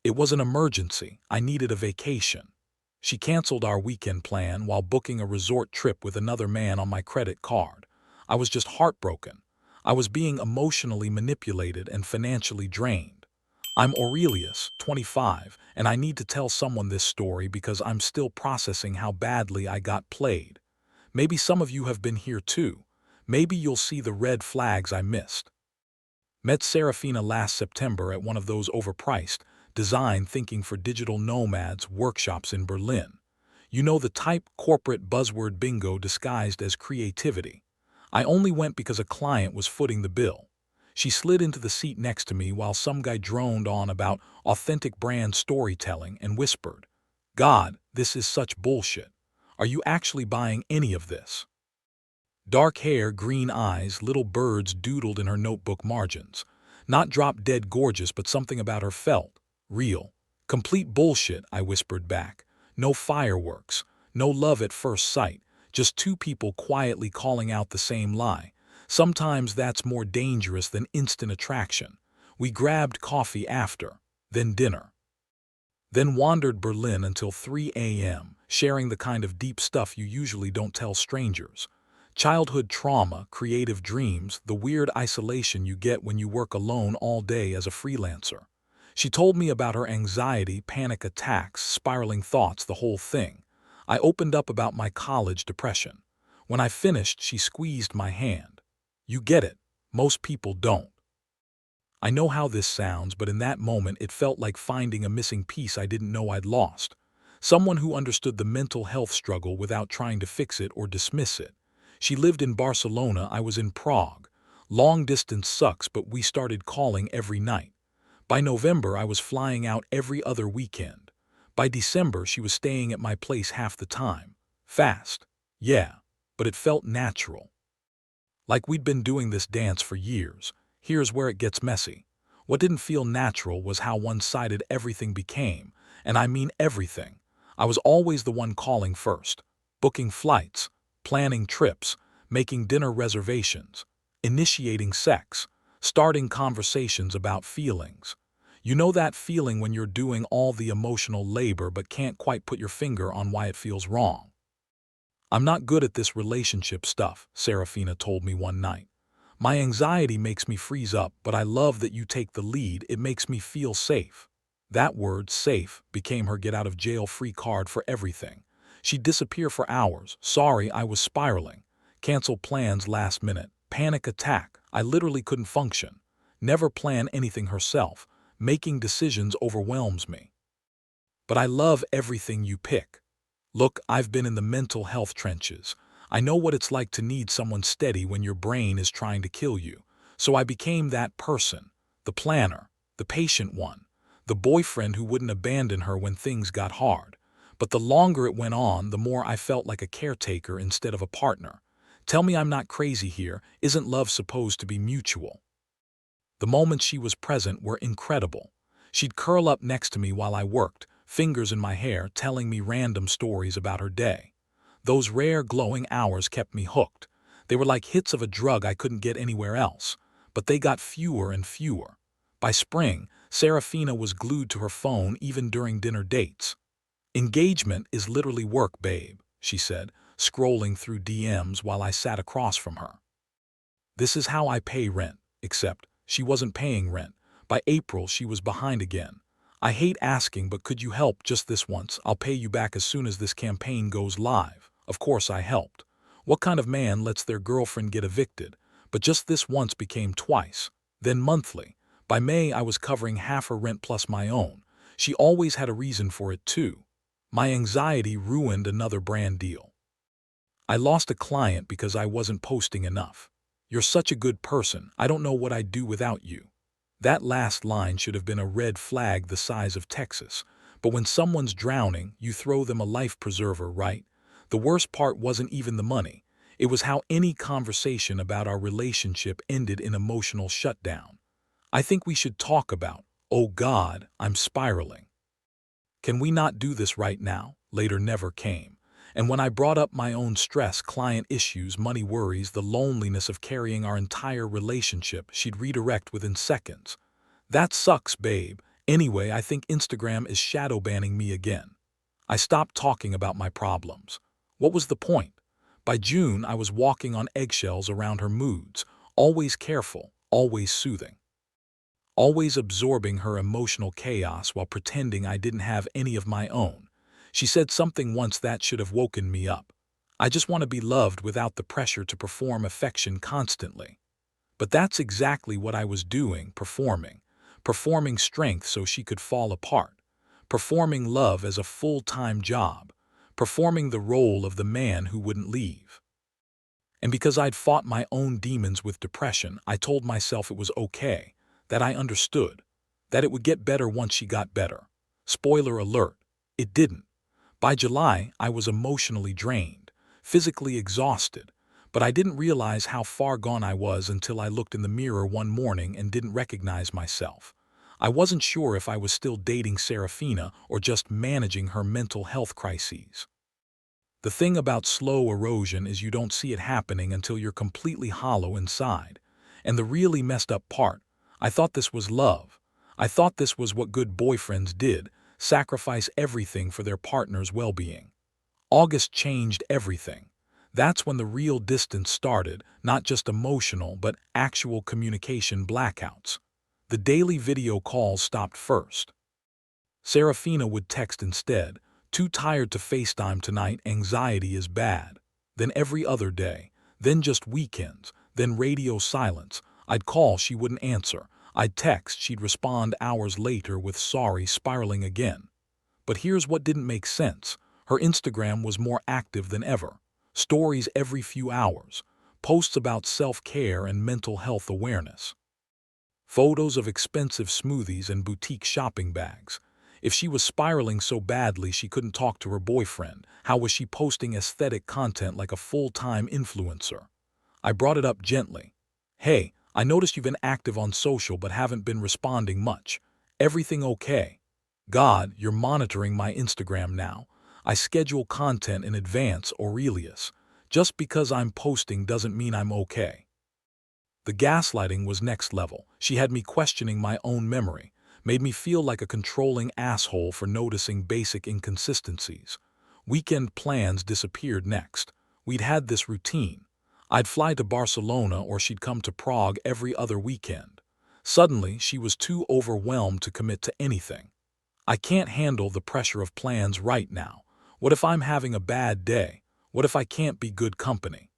It was an emergency. I needed a vacation. She canceled our weekend plan while booking a resort trip with another man on my credit card. I was just heartbroken. I was being emotionally manipulated and financially drained. I'm Aurelius, 25, and I need to tell someone this story because I'm still processing how badly I got played. Maybe some of you have been here too. Maybe you'll see the red flags I missed. Met Serafina last September at one of those overpriced, design thinking for digital nomads workshops in Berlin. You know, the type corporate buzzword bingo disguised as creativity. I only went because a client was footing the bill. She slid into the seat next to me while some guy droned on about authentic brand storytelling and whispered, "God, this is such bullshit. Are you actually buying any of this?" Dark hair, green eyes, little birds doodled in her notebook margins. Not drop-dead gorgeous, but something about her felt real. "Complete bullshit," I whispered back. "No fireworks, no love at first sight, just two people quietly calling out the same lie. Sometimes that's more dangerous than instant attraction." We grabbed coffee after, then dinner. Then wandered Berlin until 3 a.m., sharing the kind of deep stuff you usually don't tell strangers. Childhood trauma, creative dreams, the weird isolation you get when you work alone all day as a freelancer. She told me about her anxiety, panic attacks, spiraling thoughts, the whole thing. I opened up about my college depression. When I finished, she squeezed my hand. "You get it. Most people don't." I know how this sounds, but in that moment it felt like finding a missing piece I didn't know I'd lost. Someone who understood the mental health struggle without trying to fix it or dismiss it. She lived in Barcelona, I was in Prague. Long distance sucks, but we started calling every night. By November, I was flying out every other weekend. By December, she was staying at my place half the time. Fast, yeah, but it felt natural. Like we'd been doing this dance for years. Here's where it gets messy. What didn't feel natural was how one-sided everything became, and I mean everything. I was always the one calling first, booking flights, planning trips, making dinner reservations, initiating sex, starting conversations about feelings. You know that feeling when you're doing all the emotional labor but can't quite put your finger on why it feels wrong. "I'm not good at this relationship stuff," Serafina told me one night. "My anxiety makes me freeze up, but I love that you take the lead. It makes me feel safe." That word, safe, became her get-out-of-jail-free card for everything. She'd disappear for hours. "Sorry, I was spiraling. Cancel plans last minute. Panic attack. I literally couldn't function." Never plan anything herself. Making decisions overwhelms me. But I love everything you pick. Look, I've been in the mental health trenches. I know what it's like to need someone steady when your brain is trying to kill you. So I became that person. The planner. The patient one. The boyfriend who wouldn't abandon her when things got hard. But the longer it went on, the more I felt like a caretaker instead of a partner. Tell me I'm not crazy here. Isn't love supposed to be mutual? The moments she was present were incredible. She'd curl up next to me while I worked, fingers in my hair, telling me random stories about her day. Those rare glowing hours kept me hooked. They were like hits of a drug I couldn't get anywhere else. But they got fewer and fewer. By spring, Serafina was glued to her phone even during dinner dates. "Engagement is literally work, babe," she said, scrolling through DMs while I sat across from her. "This is how I pay rent," except she wasn't paying rent. By April, she was behind again. "I hate asking, but could you help just this once? I'll pay you back as soon as this campaign goes live." Of course I helped. What kind of man lets their girlfriend get evicted? But just this once became twice, then monthly. By May, I was covering half her rent plus my own. She always had a reason for it too. My anxiety ruined another brand deal. I lost a client because I wasn't posting enough. "You're such a good person. I don't know what I'd do without you." That last line should have been a red flag the size of Texas. But when someone's drowning, you throw them a life preserver, right? The worst part wasn't even the money. It was how any conversation about our relationship ended in emotional shutdown. "I think we should talk about, oh God, I'm spiraling. Can we not do this right now?" Later never came. And when I brought up my own stress, client issues, money worries, the loneliness of carrying our entire relationship, she'd redirect within seconds. "That sucks, babe. Anyway, I think Instagram is shadow banning me again. I stopped talking about my problems. What was the point? By June, I was walking on eggshells around her moods, always careful, always soothing, always absorbing her emotional chaos while pretending I didn't have any of my own. She said something once that should have woken me up. I just want to be loved without the pressure to perform affection constantly. But that's exactly what I was doing, performing strength so she could fall apart, performing love as a full-time job, performing the role of the man who wouldn't leave. And because I'd fought my own demons with depression, I told myself it was okay, that I understood, that it would get better once she got better. Spoiler alert, it didn't. By July, I was emotionally drained, physically exhausted, but I didn't realize how far gone I was until I looked in the mirror one morning and didn't recognize myself. I wasn't sure if I was still dating Serafina or just managing her mental health crises. The thing about slow erosion is you don't see it happening until you're completely hollow inside. And the really messed up part, I thought this was love. I thought this was what good boyfriends did, sacrifice everything for their partner's well-being. August changed everything. That's when the real distance started, not just emotional but actual communication blackouts. The daily video calls stopped first. Serafina would text instead, "Too tired to FaceTime tonight, anxiety is bad." Then every other day, then just weekends, then radio silence. I'd call, she wouldn't answer. I'd text, she'd respond hours later with sorry, spiraling again. But here's what didn't make sense. Her Instagram was more active than ever. Stories every few hours, posts about self-care and mental health awareness, photos of expensive smoothies and boutique shopping bags. If she was spiraling so badly she couldn't talk to her boyfriend, how was she posting aesthetic content like a full-time influencer? I brought it up gently. "Hey, I noticed you've been active on social but haven't been responding much. Everything okay?" "God, you're monitoring my Instagram now. I schedule content in advance, Aurelius. Just because I'm posting doesn't mean I'm okay." The gaslighting was next level. She had me questioning my own memory, made me feel like a controlling asshole for noticing basic inconsistencies. Weekend plans disappeared next. We'd had this routine. I'd fly to Barcelona or she'd come to Prague every other weekend. Suddenly, she was too overwhelmed to commit to anything. "I can't handle the pressure of plans right now. What if I'm having a bad day? What if I can't be good company?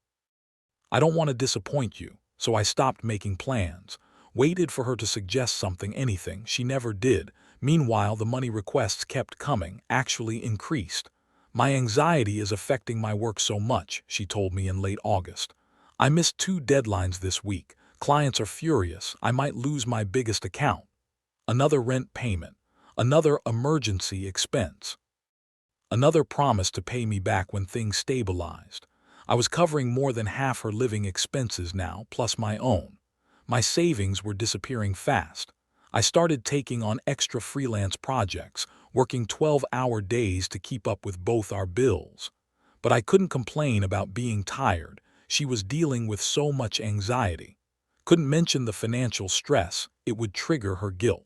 I don't want to disappoint you." So I stopped making plans, waited for her to suggest something, anything. She never did. Meanwhile, the money requests kept coming, actually increased. "My anxiety is affecting my work so much," she told me in late August. "I missed 2 deadlines this week. Clients are furious. I might lose my biggest account." Another rent payment. Another emergency expense. Another promise to pay me back when things stabilized. I was covering more than half her living expenses now, plus my own. My savings were disappearing fast. I started taking on extra freelance projects, working 12-hour days to keep up with both our bills. But I couldn't complain about being tired. She was dealing with so much anxiety. Couldn't mention the financial stress, it would trigger her guilt.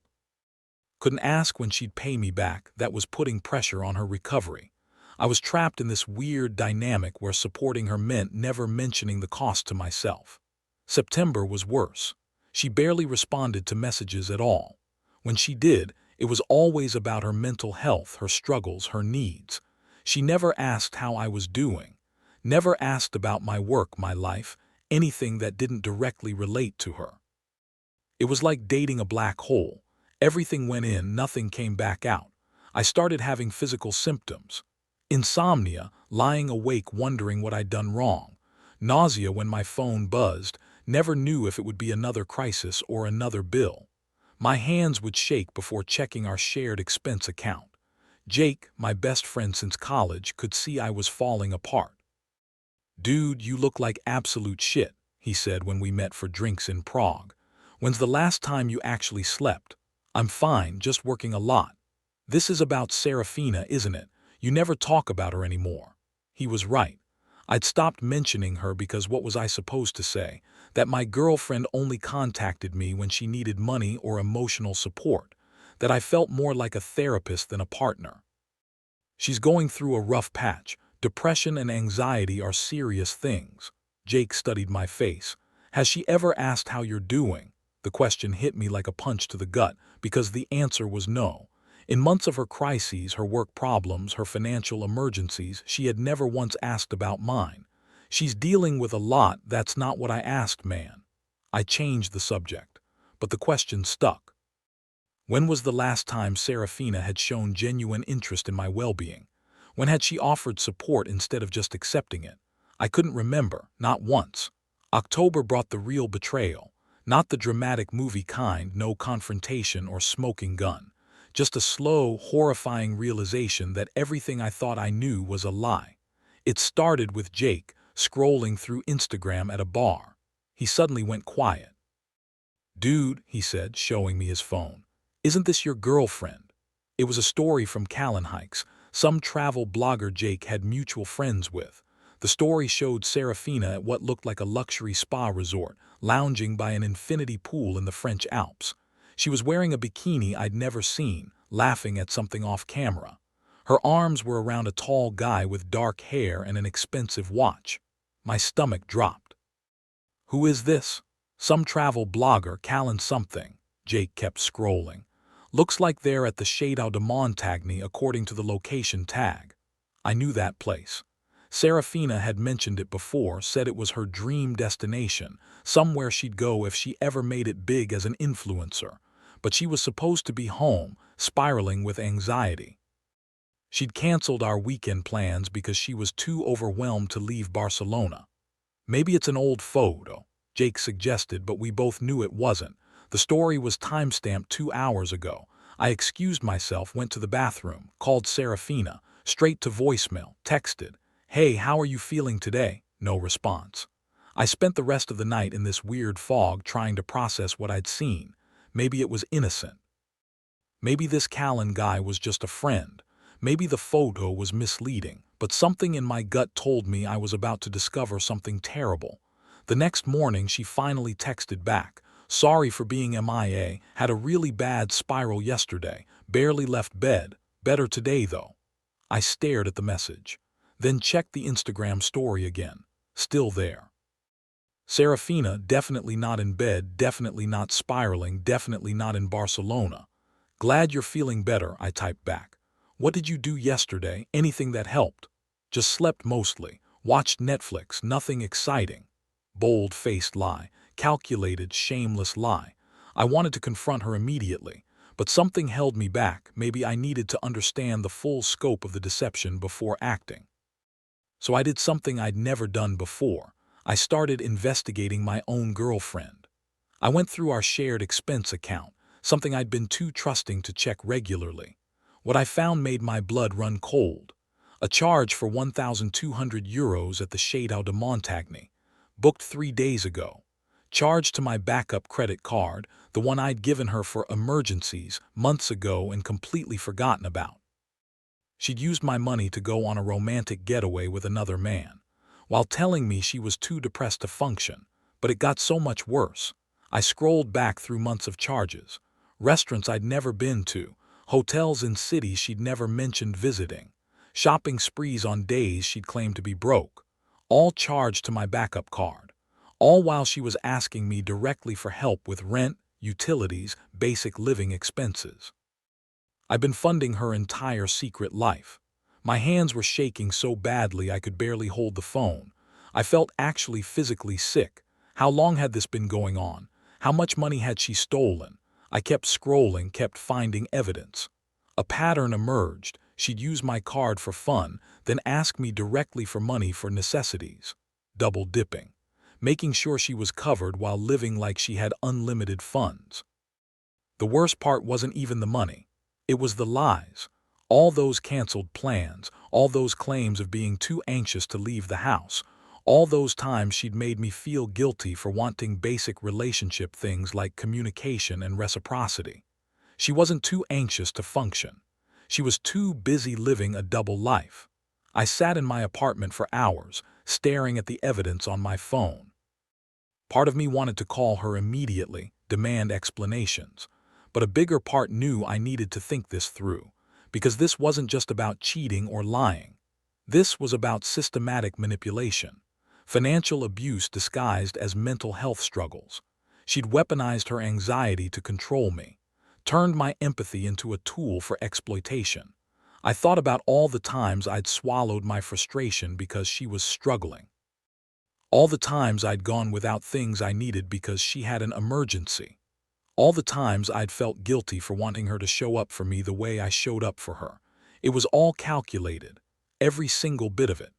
Couldn't ask when she'd pay me back, that was putting pressure on her recovery. I was trapped in this weird dynamic where supporting her meant never mentioning the cost to myself. September was worse. She barely responded to messages at all. When she did, it was always about her mental health, her struggles, her needs. She never asked how I was doing, never asked about my work, my life, anything that didn't directly relate to her. It was like dating a black hole. Everything went in, nothing came back out. I started having physical symptoms. Insomnia, lying awake wondering what I'd done wrong. Nausea when my phone buzzed, never knew if it would be another crisis or another bill. My hands would shake before checking our shared expense account. Jake, my best friend since college, could see I was falling apart. "Dude, you look like absolute shit," he said when we met for drinks in Prague. "When's the last time you actually slept?" "I'm fine, just working a lot." "This is about Serafina, isn't it? You never talk about her anymore." He was right. I'd stopped mentioning her because what was I supposed to say? That my girlfriend only contacted me when she needed money or emotional support. that I felt more like a therapist than a partner. She's going through a rough patch. Depression and anxiety are serious things. Jake studied my face. Has she ever asked how you're doing? The question hit me like a punch to the gut because the answer was no. In months of her crises, her work problems, her financial emergencies, she had never once asked about mine. She's dealing with a lot. That's not what I asked, man. I changed the subject, but the question stuck. When was the last time Serafina had shown genuine interest in my well-being? When had she offered support instead of just accepting it? I couldn't remember, not once. October brought the real betrayal, not the dramatic movie kind, no confrontation or smoking gun. Just a slow, horrifying realization that everything I thought I knew was a lie. It started with Jake, scrolling through Instagram at a bar. He suddenly went quiet. "Dude," he said, showing me his phone, "isn't this your girlfriend?" It was a story from Callan Hikes, some travel blogger Jake had mutual friends with. The story showed Serafina at what looked like a luxury spa resort, lounging by an infinity pool in the French Alps. She was wearing a bikini I'd never seen, laughing at something off camera. Her arms were around a tall guy with dark hair and an expensive watch. My stomach dropped. "Who is this?" "Some travel blogger, Callan something." Jake kept scrolling. "Looks like they're at the Château de Montagne according to the location tag." I knew that place. Serafina had mentioned it before, said it was her dream destination, somewhere she'd go if she ever made it big as an influencer. But she was supposed to be home, spiraling with anxiety. She'd canceled our weekend plans because she was too overwhelmed to leave Barcelona. "Maybe it's an old photo," Jake suggested, but we both knew it wasn't. The story was timestamped 2 hours ago. I excused myself, went to the bathroom, called Serafina, straight to voicemail, texted, "Hey, how are you feeling today?" No response. I spent the rest of the night in this weird fog trying to process what I'd seen. Maybe it was innocent. Maybe this Callan guy was just a friend. Maybe the photo was misleading, but something in my gut told me I was about to discover something terrible. The next morning she finally texted back, "Sorry for being MIA, had a really bad spiral yesterday, barely left bed, better today though." I stared at the message, then checked the Instagram story again. Still there. Serafina, definitely not in bed, definitely not spiraling, definitely not in Barcelona. "Glad you're feeling better," I typed back. "What did you do yesterday? Anything that helped?" "Just slept mostly. Watched Netflix, nothing exciting." Bold-faced lie. Calculated, shameless lie. I wanted to confront her immediately, but something held me back. Maybe I needed to understand the full scope of the deception before acting. So I did something I'd never done before. I started investigating my own girlfriend. I went through our shared expense account, something I'd been too trusting to check regularly. What I found made my blood run cold. A charge for €1,200 at the Château de Montagne, booked 3 days ago. Charged to my backup credit card, the one I'd given her for emergencies months ago and completely forgotten about. She'd used my money to go on a romantic getaway with another man, while telling me she was too depressed to function. But it got so much worse. I scrolled back through months of charges. Restaurants I'd never been to, hotels in cities she'd never mentioned visiting, shopping sprees on days she'd claimed to be broke, all charged to my backup card, all while she was asking me directly for help with rent, utilities, basic living expenses. I've been funding her entire secret life. My hands were shaking so badly I could barely hold the phone. I felt actually physically sick. How long had this been going on? How much money had she stolen? I kept scrolling, kept finding evidence. A pattern emerged. She'd use my card for fun, then ask me directly for money for necessities. Double dipping. Making sure she was covered while living like she had unlimited funds. The worst part wasn't even the money. It was the lies. All those canceled plans, all those claims of being too anxious to leave the house, all those times she'd made me feel guilty for wanting basic relationship things like communication and reciprocity. She wasn't too anxious to function. She was too busy living a double life. I sat in my apartment for hours, staring at the evidence on my phone. Part of me wanted to call her immediately, demand explanations. but a bigger part knew I needed to think this through, because this wasn't just about cheating or lying. This was about systematic manipulation, financial abuse disguised as mental health struggles. She'd weaponized her anxiety to control me, turned my empathy into a tool for exploitation. I thought about all the times I'd swallowed my frustration because she was struggling. All the times I'd gone without things I needed because she had an emergency. All the times I'd felt guilty for wanting her to show up for me the way I showed up for her. It was all calculated, every single bit of it.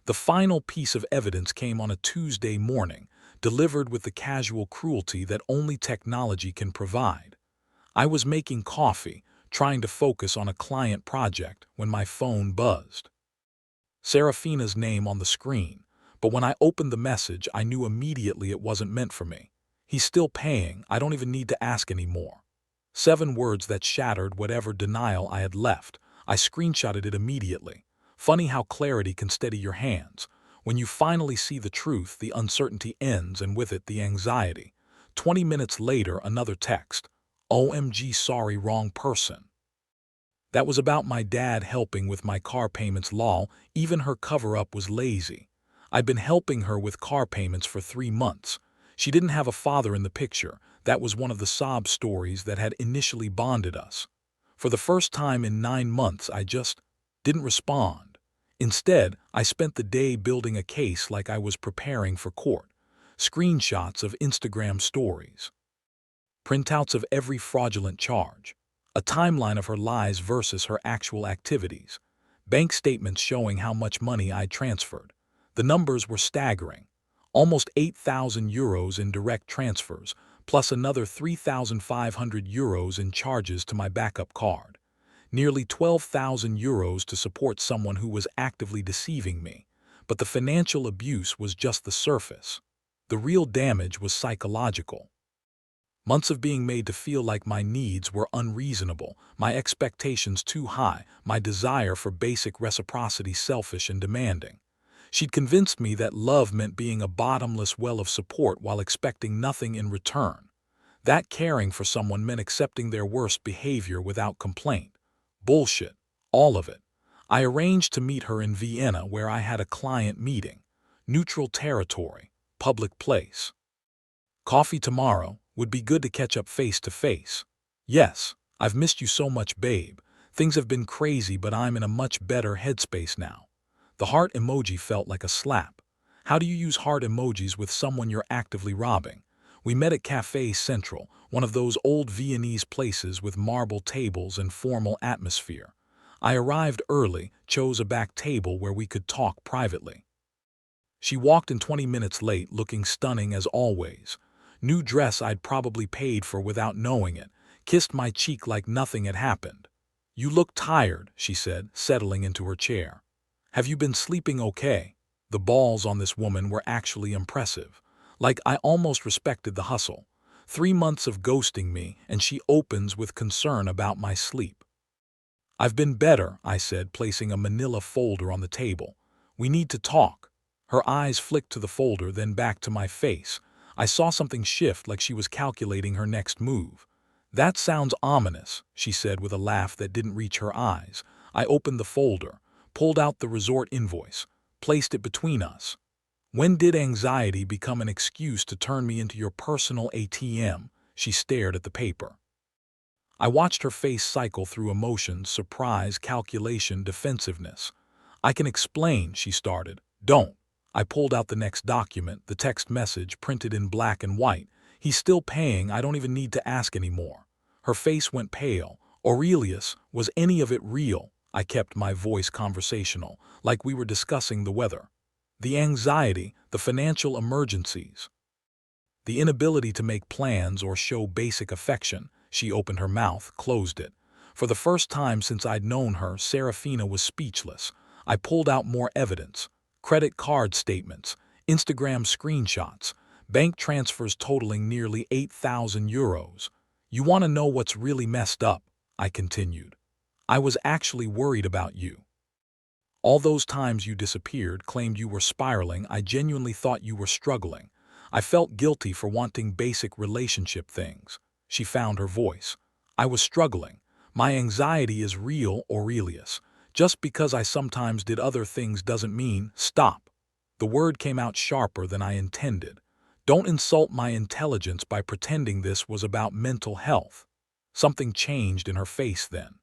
The final piece of evidence came on a Tuesday morning, delivered with the casual cruelty that only technology can provide. I was making coffee, trying to focus on a client project, when my phone buzzed. Serafina's name on the screen, but when I opened the message, I knew immediately it wasn't meant for me. He's still paying, I don't even need to ask anymore. 7 words that shattered whatever denial I had left. I screenshotted it immediately. Funny how clarity can steady your hands. When you finally see the truth, the uncertainty ends, and with it the anxiety. 20 minutes later, another text. OMG, sorry, wrong person. That was about my dad helping with my car payments. Lol, even her cover-up was lazy. I'd been helping her with car payments for 3 months. She didn't have a father in the picture. That was one of the sob stories that had initially bonded us. For the first time in 9 months, I just didn't respond. Instead, I spent the day building a case like I was preparing for court. Screenshots of Instagram stories, printouts of every fraudulent charge, a timeline of her lies versus her actual activities, bank statements showing how much money I'd transferred. The numbers were staggering. Almost 8,000 euros in direct transfers, plus another 3,500 euros in charges to my backup card. Nearly 12,000 euros to support someone who was actively deceiving me. But the financial abuse was just the surface. The real damage was psychological. Months of being made to feel like my needs were unreasonable, my expectations too high, my desire for basic reciprocity selfish and demanding. She'd convinced me that love meant being a bottomless well of support while expecting nothing in return. That caring for someone meant accepting their worst behavior without complaint. Bullshit. All of it. I arranged to meet her in Vienna, where I had a client meeting. Neutral territory. Public place. Coffee tomorrow. Would be good to catch up face to face. Yes, I've missed you so much, babe. Things have been crazy, but I'm in a much better headspace now. The heart emoji felt like a slap. How do you use heart emojis with someone you're actively robbing? We met at Café Central, one of those old Viennese places with marble tables and formal atmosphere. I arrived early, chose a back table where we could talk privately. She walked in 20 minutes late, looking stunning as always. New dress I'd probably paid for without knowing it, kissed my cheek like nothing had happened. You look tired, she said, settling into her chair. Have you been sleeping okay? The balls on this woman were actually impressive. Like, I almost respected the hustle. 3 months of ghosting me, and she opens with concern about my sleep. I've been better, I said, placing a manila folder on the table. We need to talk. Her eyes flicked to the folder, then back to my face. I saw something shift, like she was calculating her next move. That sounds ominous, she said with a laugh that didn't reach her eyes. I opened the folder, pulled out the resort invoice, placed it between us. When did anxiety become an excuse to turn me into your personal ATM? She stared at the paper. I watched her face cycle through emotions, surprise, calculation, defensiveness. I can explain, she started. Don't. I pulled out the next document, the text message printed in black and white. He's still paying, I don't even need to ask anymore. Her face went pale. Aurelius, was any of it real? I kept my voice conversational, like we were discussing the weather. The anxiety, the financial emergencies. The inability to make plans or show basic affection. She opened her mouth, closed it. For the first time since I'd known her, Serafina was speechless. I pulled out more evidence. Credit card statements, Instagram screenshots, bank transfers totaling nearly 8,000 euros. You want to know what's really messed up? I continued. I was actually worried about you. All those times you disappeared, claimed you were spiraling, I genuinely thought you were struggling. I felt guilty for wanting basic relationship things. She found her voice. I was struggling. My anxiety is real, Aurelius. Just because I sometimes did other things doesn't mean stop. The word came out sharper than I intended. Don't insult my intelligence by pretending this was about mental health. Something changed in her face then.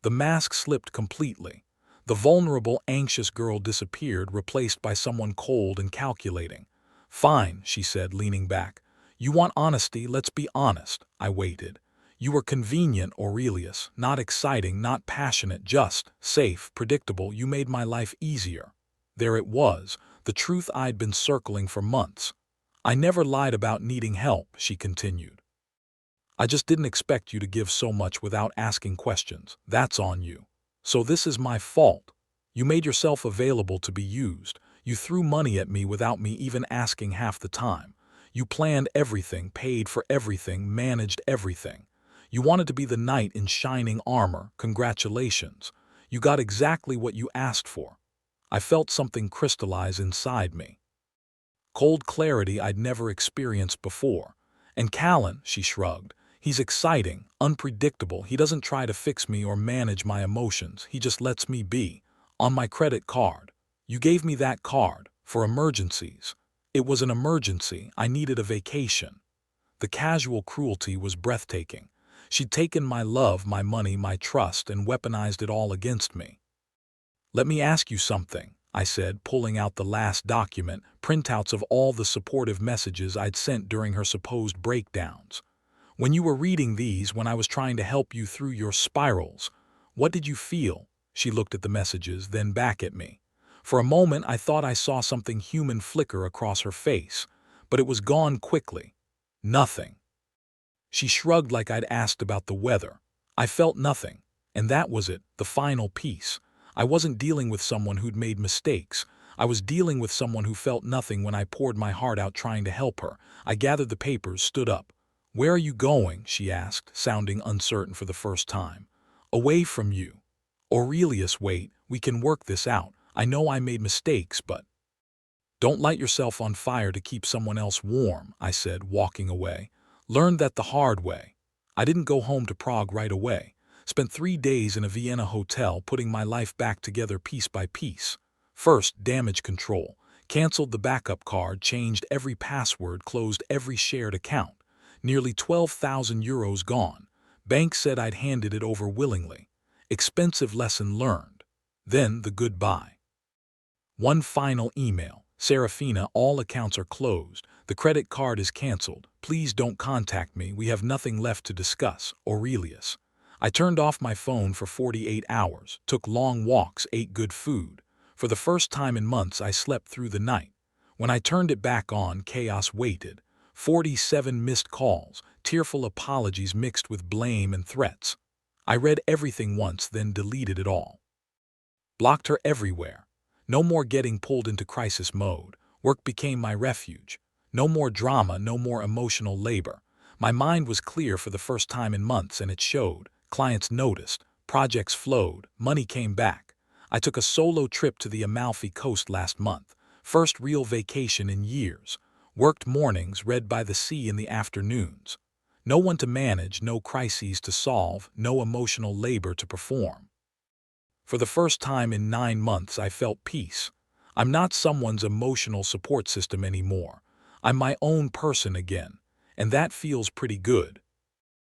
The mask slipped completely. The vulnerable, anxious girl disappeared, replaced by someone cold and calculating. "Fine," she said, leaning back. "You want honesty, let's be honest." I waited. "You were convenient, Aurelius, not exciting, not passionate, just safe, predictable. You made my life easier." There it was, the truth I'd been circling for months. "I never lied about needing help," she continued. "I just didn't expect you to give so much without asking questions. That's on you. So this is my fault. You made yourself available to be used. You threw money at me without me even asking half the time. You planned everything, paid for everything, managed everything. You wanted to be the knight in shining armor. Congratulations. You got exactly what you asked for." I felt something crystallize inside me. Cold clarity I'd never experienced before. "And Callan," she shrugged, "he's exciting, unpredictable. He doesn't try to fix me or manage my emotions. He just lets me be. On my credit card. You gave me that card for emergencies. It was an emergency. I needed a vacation." The casual cruelty was breathtaking. She'd taken my love, my money, my trust, and weaponized it all against me. "Let me ask you something," I said, pulling out the last document, printouts of all the supportive messages I'd sent during her supposed breakdowns. "When you were reading these, when I was trying to help you through your spirals, what did you feel?" She looked at the messages, then back at me. For a moment, I thought I saw something human flicker across her face, but it was gone quickly. "Nothing." She shrugged like I'd asked about the weather. I felt nothing, and that was it, the final piece. I wasn't dealing with someone who'd made mistakes. I was dealing with someone who felt nothing when I poured my heart out trying to help her. I gathered the papers, stood up. "Where are you going?" she asked, sounding uncertain for the first time. "Away from you." "Aurelius, wait, we can work this out. I know I made mistakes, but—" "Don't light yourself on fire to keep someone else warm," I said, walking away. Learned that the hard way. I didn't go home to Prague right away. Spent 3 days in a Vienna hotel putting my life back together piece by piece. First, damage control. Canceled the backup card, changed every password, closed every shared account. Nearly 12,000 euros gone. Bank said I'd handed it over willingly. Expensive lesson learned. Then the goodbye. One final email. "Serafina, all accounts are closed. The credit card is canceled. Please don't contact me. We have nothing left to discuss. Aurelius." I turned off my phone for 48 hours, took long walks, ate good food. For the first time in months, I slept through the night. When I turned it back on, chaos waited. 47 missed calls, tearful apologies mixed with blame and threats. I read everything once, then deleted it all. Blocked her everywhere. No more getting pulled into crisis mode. Work became my refuge. No more drama, no more emotional labor. My mind was clear for the first time in months, and it showed. Clients noticed. Projects flowed. Money came back. I took a solo trip to the Amalfi Coast last month. First real vacation in years. Worked mornings, read by the sea in the afternoons. No one to manage, no crises to solve, no emotional labor to perform. For the first time in 9 months, I felt peace. I'm not someone's emotional support system anymore. I'm my own person again, and that feels pretty good.